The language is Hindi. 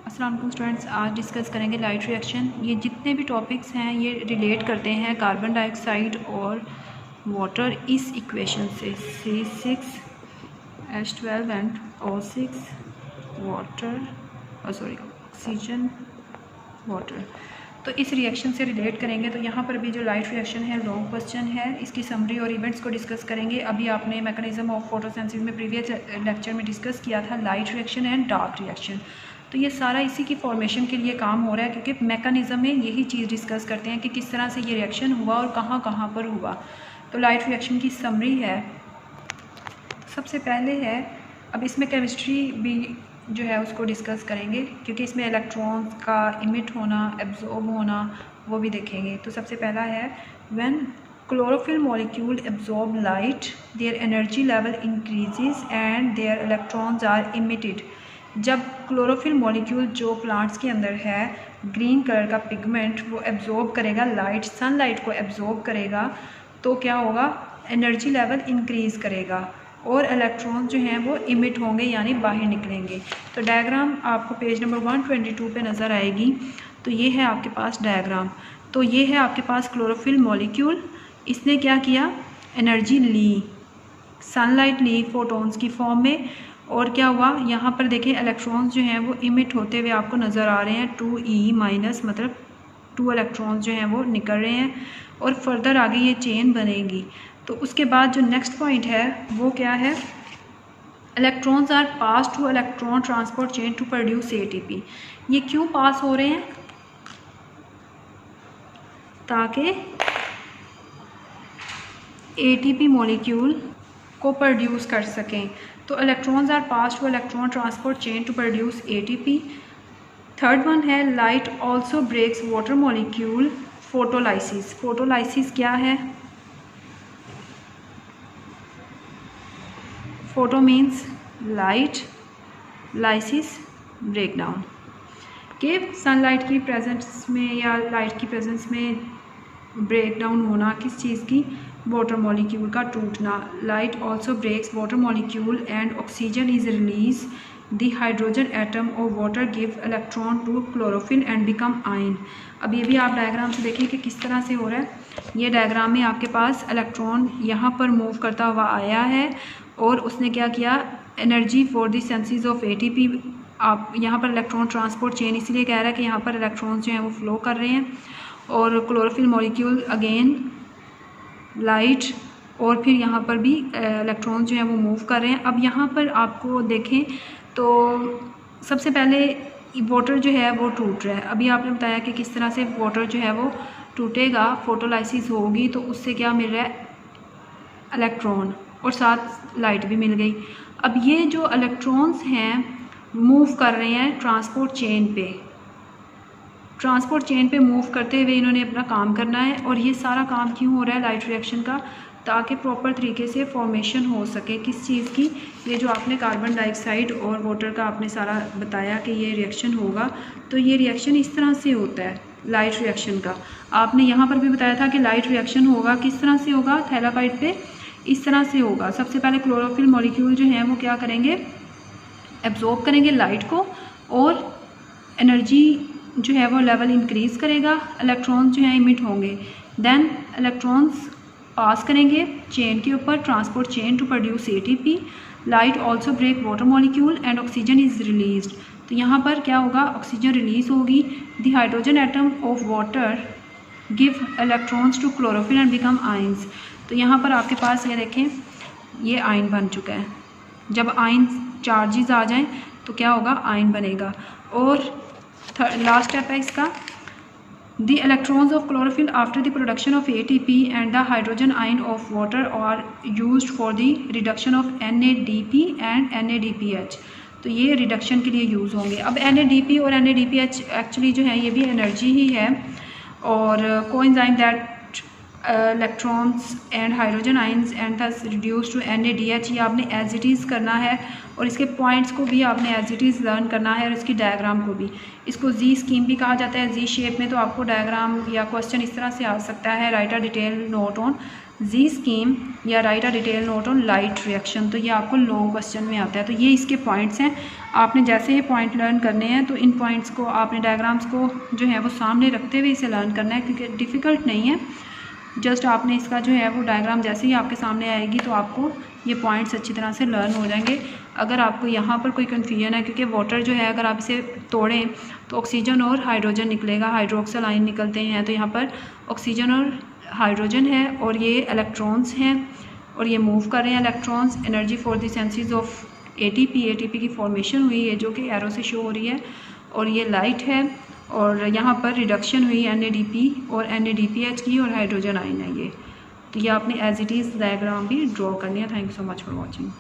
अस्सलाम वालेकुम स्टूडेंट्स, आज डिस्कस करेंगे लाइट रिएक्शन। ये जितने भी टॉपिक्स हैं ये रिलेट करते हैं कार्बन डाइऑक्साइड और वाटर इस इक्वेशन से C6H12 and O6 water oxygen water. तो इस रिएक्शन से रिलेट करेंगे। तो यहाँ पर भी जो लाइट रिएक्शन है लॉन्ग क्वेश्चन है, इसकी समरी और इवेंट्स को डिस्कस करेंगे। अभी आपने मैकेनिज्म ऑफ फोटोसिंथेसिस में प्रीवियस लेक्चर में डिस्कस किया था light reaction and dark reaction. तो ये सारा इसी की फॉर्मेशन के लिए काम हो रहा है, क्योंकि मैकेनिज्म में यही चीज़ डिस्कस करते हैं कि किस तरह से ये रिएक्शन हुआ और कहाँ कहाँ पर हुआ। तो लाइट रिएक्शन की समरी है, सबसे पहले है, अब इसमें केमिस्ट्री भी जो है उसको डिस्कस करेंगे, क्योंकि इसमें इलेक्ट्रॉन्स का इमिट होना, एब्जॉर्ब होना, वो भी देखेंगे। तो सबसे पहला है when chlorophyll molecule absorb light their energy level increases and their electrons are emitted. जब क्लोरोफिल मॉलिक्यूल जो प्लांट्स के अंदर है, ग्रीन कलर का पिगमेंट, वो एब्जॉर्ब करेगा लाइट, सनलाइट को एब्जॉर्ब करेगा, तो क्या होगा, एनर्जी लेवल इंक्रीज़ करेगा और इलेक्ट्रॉन जो हैं वो इमिट होंगे यानी बाहर निकलेंगे। तो डायग्राम आपको पेज नंबर 122 पे नज़र आएगी। तो ये है आपके पास डायग्राम। तो ये है आपके पास क्लोरोफिल मॉलिक्यूल, इसने क्या किया, एनर्जी ली, सनलाइट ली फोटॉन्स की फॉर्म में, और क्या हुआ, यहाँ पर देखें इलेक्ट्रॉन्स जो हैं वो इमिट होते हुए आपको नज़र आ रहे हैं। 2e- मतलब 2 इलेक्ट्रॉन्स जो हैं वो निकल रहे हैं और फर्दर आगे ये चेन बनेगी। तो उसके बाद जो नेक्स्ट पॉइंट है वो क्या है, electrons are pass to electron transport chain to produce ATP। ये क्यों पास हो रहे हैं, ताकि ATP मॉलिक्यूल को प्रोड्यूस कर सकें। तो electrons are pass to electron transport chain to produce ATP। Third one है light also breaks water molecule photolysis. Photolysis क्या है, photo means light, lysis breakdown, कि सनलाइट की प्रेजेंस में या लाइट की प्रेजेंस में ब्रेकडाउन होना, किस चीज़ की, वाटर मॉलिक्यूल का टूटना। Light also breaks water molecule and oxygen is release the hydrogen atom और water give electron to chlorophyll and become ion. अब ये भी आप डायग्राम से देखिए कि किस तरह से हो रहा है। ये डायग्राम में आपके पास इलेक्ट्रॉन यहाँ पर मूव करता हुआ आया है और उसने क्या किया, energy for the senses of ATP। आप यहाँ पर इलेक्ट्रॉन ट्रांसपोर्ट चेन इसलिए कह रहा है कि यहाँ पर इलेक्ट्रॉन्स जो हैं वो फ्लो कर रहे हैं, और क्लोरोफिल मॉलिक्यूल अगेन लाइट, और फिर यहाँ पर भी इलेक्ट्रॉन्स जो हैं वो मूव कर रहे हैं। अब यहाँ पर आपको देखें तो सबसे पहले वाटर जो है वो टूट रहा है। अभी आपने बताया कि किस तरह से वाटर जो है वो टूटेगा, फोटोलाइसिस होगी, तो उससे क्या मिल रहा है, इलेक्ट्रॉन, और साथ लाइट भी मिल गई। अब ये जो इलेक्ट्रॉन्स हैं मूव कर रहे हैं ट्रांसपोर्ट चेन पे, ट्रांसपोर्ट चेन पे मूव करते हुए इन्होंने अपना काम करना है। और ये सारा काम क्यों हो रहा है लाइट रिएक्शन का, ताकि प्रॉपर तरीके से फॉर्मेशन हो सके किस चीज़ की, ये जो आपने कार्बन डाइऑक्साइड और वाटर का आपने सारा बताया कि ये रिएक्शन होगा। तो ये रिएक्शन इस तरह से होता है लाइट रिएक्शन का। आपने यहाँ पर भी बताया था कि लाइट रिएक्शन होगा, किस तरह से होगा, थैलाकाइड पे इस तरह से होगा। सबसे पहले क्लोरोफिल मॉलिक्यूल जो हैं वो क्या करेंगे, एब्जॉर्ब करेंगे लाइट को, और एनर्जी जो है वो लेवल इंक्रीज़ करेगा, इलेक्ट्रॉन्स जो हैं इमिट होंगे, देन इलेक्ट्रॉन्स पास करेंगे चेन के ऊपर, transport chain to produce ATP। Light also break water molecule and oxygen is released. तो यहाँ पर क्या होगा, ऑक्सीजन रिलीज होगी, the hydrogen atom of water give electrons to chlorophyll and become ions. तो यहाँ पर आपके पास ये देखें, ये आयन बन चुका है। जब आयन चार्जेस आ जाएं तो क्या होगा, आयन बनेगा। और लास्ट स्टेप है इसका, the electrons of chlorophyll after the production of ATP and the hydrogen ion of water are used for the reduction of NADP and NADPH। तो ये रिडक्शन के लिए यूज़ होंगे। अब NADP और NADPH एक्चुअली जो है ये भी एनर्जी ही है, और coenzyme that electrons and hydrogen ions and thus reduce to NADH, ये आपने एज इट इज़ करना है, और इसके पॉइंट्स को भी आपने एज इट इज़ लर्न करना है, और इसकी डायग्राम को भी। इसको जी स्कीम भी कहा जाता है, जी शेप में। तो आपको डायग्राम या क्वेश्चन इस तरह से आ सकता है, write a detail note on Z scheme या write a detail note on light reaction. तो ये आपको लॉन्ग क्वेश्चन में आता है। तो ये इसके पॉइंट्स हैं। आपने जैसे ये पॉइंट लर्न करने हैं तो इन पॉइंट्स को आपने डायग्राम्स को जो है वो सामने रखते हुए इसे लर्न करना है, क्योंकि डिफ़िकल्ट नहीं है। जस्ट आपने इसका जो है वो डायग्राम जैसे ही आपके सामने आएगी तो आपको ये पॉइंट्स अच्छी तरह से लर्न हो जाएंगे। अगर आपको यहाँ पर कोई कन्फ्यूजन है, क्योंकि वाटर जो है अगर आप इसे तोड़ें तो ऑक्सीजन और हाइड्रोजन निकलेगा, हाइड्रोक्सिल आयन निकलते हैं, तो यहाँ पर ऑक्सीजन और हाइड्रोजन है और ये इलेक्ट्रॉन्स हैं और ये मूव कर रहे हैं electrons. Energy for the senses of ATP की फॉर्मेशन हुई है जो कि एरो से शो हो रही है, और ये लाइट है और यहाँ पर रिडक्शन हुई NADP और NADPH की और हाइड्रोजन आयन है ये। तो ये आपने एज इट इज़ डायग्राम भी ड्रॉ करनी है। Thank you so much for watching.